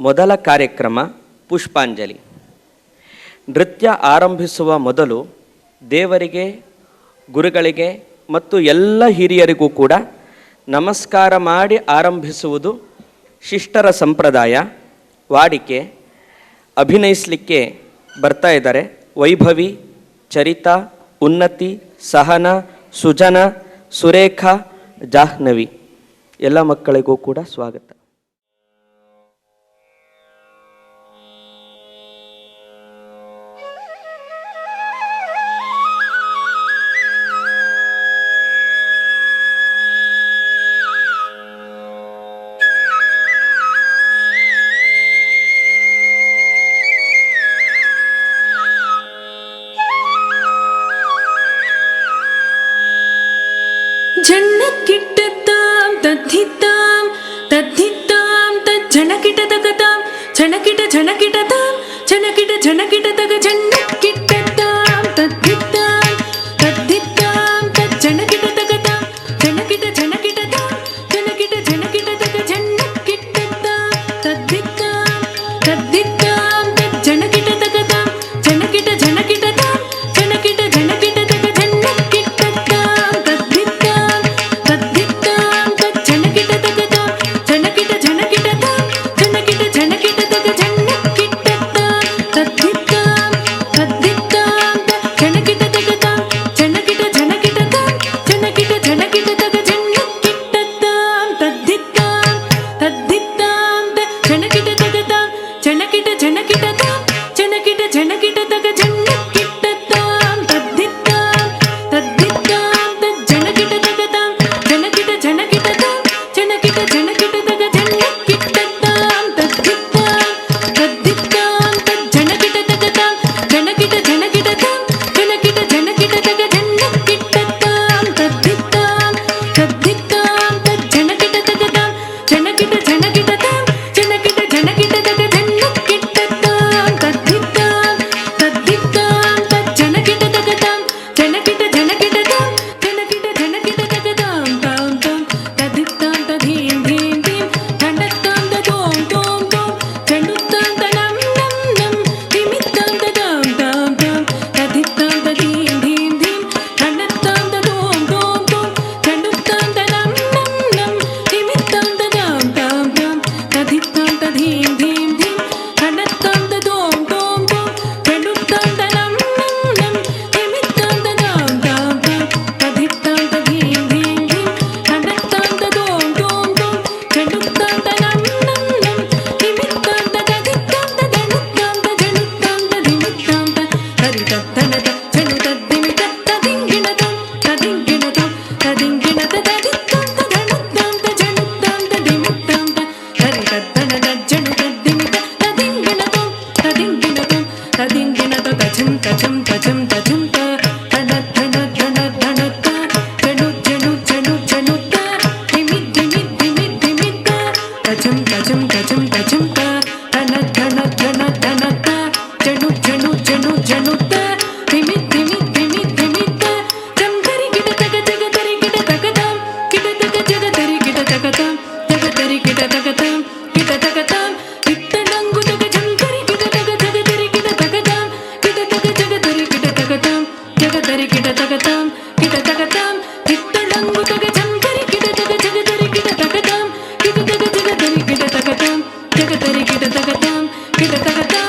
ಮೊದಲ ಕಾರ್ಯಕ್ರಮ ಪುಷ್ಪಾಂಜಲಿ. ನೃತ್ಯ ಆರಂಭಿಸುವ ಮೊದಲು ದೇವರಿಗೆ, ಗುರುಗಳಿಗೆ ಮತ್ತು ಎಲ್ಲ ಹಿರಿಯರಿಗೂ ಕೂಡ ನಮಸ್ಕಾರ ಮಾಡಿ ಆರಂಭಿಸುವುದು ಶಿಷ್ಟರ ಸಂಪ್ರದಾಯ, ವಾಡಿಕೆ. ಅಭಿನಯಿಸಲಿಕ್ಕೆ ಬರ್ತಾ ಇದ್ದಾರೆ ವೈಭವಿ, ಚರಿತಾ, ಉನ್ನತಿ, ಸಹನ, ಸುಜನ, ಸುರೇಖಾ, ಜಾಹ್ನವಿ. ಎಲ್ಲ ಮಕ್ಕಳಿಗೂ ಕೂಡ ಸ್ವಾಗತ. ಜನ್ನಕ್ಕಿಟ್ಟತಾಂ ತದ್ಧಿತ್ತಾಂ ತದ್ಧಿತ್ತಾಂ ತಜ್ಜನಕಿಟ ತಗತಾಂ ಝನಕಿಟ ಝನಕಿಟತಾಂ ಝನಕಿಟ ಝನಕಿಟ ತಗ ಜನ್ನಕ್ಕಿಟ್ಟತಾಂ ತದ್ಧಿತ್ತಾಂ ತದ್ಧಿತ್ತಾಂ ತಜ್ಜನಕಿಟ ತಗತಾಂ ಝನಕಿಟ ಝನಕಿಟತಾಂ ಝನಕಿಟ ಝನಕಿಟ ತಗ ಜನ್ನಕ್ಕಿಟ್ಟತಾಂ ತದ್ಧಿತ್ತಾಂ ತದ್ಧಿತ್ತಾಂ ತಜ್ಜನಕಿಟ ತಗತಾಂ ಝನಕಿಟ ಝನಕಿಟತಾಂ ಝನಕಿಟ ಝನಕಿಟ ತಗ ಜನ್ನಕ್ಕಿಟ್ಟತಾಂ ತದ್ಧಿತ್ತಾಂ ತದ್ಧಿತ್ತಾಂ ತಜ್ಜನಕಿಟ ತಗತಾಂ ಝನಕಿಟ ಝನಕಿಟತಾಂ ಝನಕಿಟ ಝನಕಿಟ ತಗ ಜನ್ನಕ್ಕಿಟ್ಟತಾಂ ತದ್ಧಿತ್ತಾಂ ತದ್ಧಿತ್ತಾಂ ತಜ್ಜನಕಿಟ ತಗತಾಂ ಝನಕಿಟ ಝನಕಿಟತಾಂ ಝನಕಿಟ ಝನಕಿಟ ತಗ ಜನ್ನಕ್ಕಿಟ್ಟತಾಂ ತದ್ಧಿತ್ತಾಂ ತದ್ಧಿತ್ತಾಂ ತಜ್ಜನಕಿಟ ತಗತಾಂ ಝನಕಿಟ ಝನಕಿಟತಾಂ ಝನಕಿಟ ಝನಕಿಟ ತಗ ಜನ್ನಕ್ಕಿಟ್ಟತಾಂ ತದ್ಧಿತ್ತಾಂ ತದ್ಧಿತ್ತಾಂ ತಜ್ಜನಕಿಟ ತಗತಾಂ ಝನಕಿಟ ಝನಕಿಟತಾಂ ಝನಕಿಟ ಝನಕಿಟ ತಗ ಜನ್ನಕ್ಕಿಟ್ಟತಾಂ ತದ್ಧಿತ್ತಾಂ ತದ್ಧಿತ್ತಾಂ ತಜ್ಜನಕಿಟ ತಗತಾಂ ಝನಕಿಟ ಝನಕಿಟತಾಂ ಝನಕಿಟ ಝನಕಿಟ ತಗ ಜನ್ನಕ್ಕಿಟ್ಟತಾಂ ತದ್ಧಿತ್ತಾಂ ತದ್ಧಿತ್ತಾಂ ತಜ್ಜನಕಿಟ ತಗತಾಂ ಝನಕಿಟ ಝನಕಿಟತಾಂ ಝನಕಿಟ ಝನಕಿಟ ತಗ ಜನ್ನಕ್ಕಿಟ್ಟತಾಂ ತದ್ಧಿತ್ತಾಂ ತದ್ಧಿತ್ತಾಂ ತಜ್ಜನಕಿಟ ತಗತಾಂ ಝನಕಿಟ ಝನಕಿಟತಾಂ ಝನಕಿಟ ಝನಕಿಟ ತಗತಾಂ ತಾಂ ತಾಂ ತದ್ಧಿತ್ತಾಂ ತಧೀಂ ಧೀಂ ಧೀಂ ಧಂಡತ್ತಾಂ ತದೋಂ ತೋಂ ತೋಂ ಝಂಡುತ್ತಾಂ ತನಂ ನಂ ನಂ ಧಿಮಿತ್ತಾಂ ತದಾಂ ತಾಂ ತಾಂ ತದ್ಧಿತ್ತಾಂ ತಧೀಂ ಧೀಂ ಧೀಂ ಧಂಡತ್ತಾಂ ತದೋಂ ತೋಂ ತೋಂ ಝಂಡುತ್ತಾಂ ತನಂ ನಂ ನಂ ಧಿಮಿತ್ತಾಂ ತದಾಂ ತಾಂ ತಾಂ ತದ್ಧಿತ್ತಾಂ ತಧೀಂ ಧೀಂ ಧೀಂ ಧಂಡತ್ತಾಂ ತದೋಂ ತೋಂ ತೋಂ ಝಂಡುತ್ತಾಂ ತನಂ ನಂ ನಂ ಧಿಮಿತ್ತಾಂ ತದಾಂ ತಾಂ ತಾಂ ತದ್ಧಿತ್ತಾಂ ತಧೀಂ ಧೀಂ ಧೀಂ ಧಂಡತ್ತಾಂ ತದೋಂ ತೋಂ ತೋಂ ಝಂಡುತ್ತಾಂ ತನಂ ನಂ ನಂ ಧಿಮಿತ್ತಾಂ ತದಿತ್ತಾಂ ತದನುತ್ತಾಂ ತಜನುತ್ತಾಂ ತಧಿಮಿತ್ತಾಂ ತರಿತತ್ತನತ ಝನುತದ್ದಿಮಿತ ತದಿಂಗಿಣತಾಂ ತದಿಂಗಿಣತಾಂ ತದಿಂಗಿಣತ ತದಿತ್ತಾಂ ತದನುತ್ತಾಂ ತಜನುತ್ತಾಂ ತಧಿಮಿತ್ತಾಂ ತರಿತತ್ತನತ ಝನುತದ್ದಿಮಿತ ತದಿಂಗಿಣತಾಂ ತದಿಂಗಿಣತಾಂ ತದಿಂಗಿಣತ ತಜಂ ತಜಂ ತಜಂ ತಜಂ ತನ ಧನ ಧನ ಧನತ ಝನು ಝನು ಝನು ಝನುತ ಧಿಮಿ ಧಿಮಿ ಧಿಮಿ ಧಿಮಿತ ತಜಂ ತಜಂ ತಜಂ ತಜಂ ತನ ಧನ ಧನ ಧನತ ಝನು ಝನು ಝನು ಝನುತ ಧಿಮಿ ಧಿಮಿ ಧಿಮಿ ಧಿಮಿತ ಜಂ ಧರಿ ಗಿಡ ತಗ ಜಗ ಧರಿ ಗಿಡ ತಗತಾಂ ಗಿಡ ತಗ ಜಗ ಧರಿ ಗಿಡ ತಗತಾಂ ಜಗ ಧರಿ ಗಿಡ ತಗತಾಂ ಗಿಡ ತಗತಾಂ ಇತ್ತನಂಗು ತಗ ಜಂ ಧರಿ ಗಿಡ ತಗ ಜಗ ಧರಿ ಗಿಡ ತಗತಾಂ ಗಿಡ ತಗ ಜಗ ಧರಿ ಗಿಡ ತಗತಾಂ ಜಗ ಧರಿ ಗಿಡ ತಗತಾಂ ಗಿಡ ತಗತಾಂ ಇತ್ತನಂಗು ತಗ ಜಂ ಧರಿ ಗಿಡ ತಗ ಜಗ ಧರಿ ಗಿಡ ತಗತಾಂ ಗಿಡ ತಗ ಜಗ ಧರಿ ಗಿಡ ತಗತಾಂ ಜಗ ಧರಿ ಗಿಡ ತಗತಾಂ ಗಿಡ ತಗತಾಂ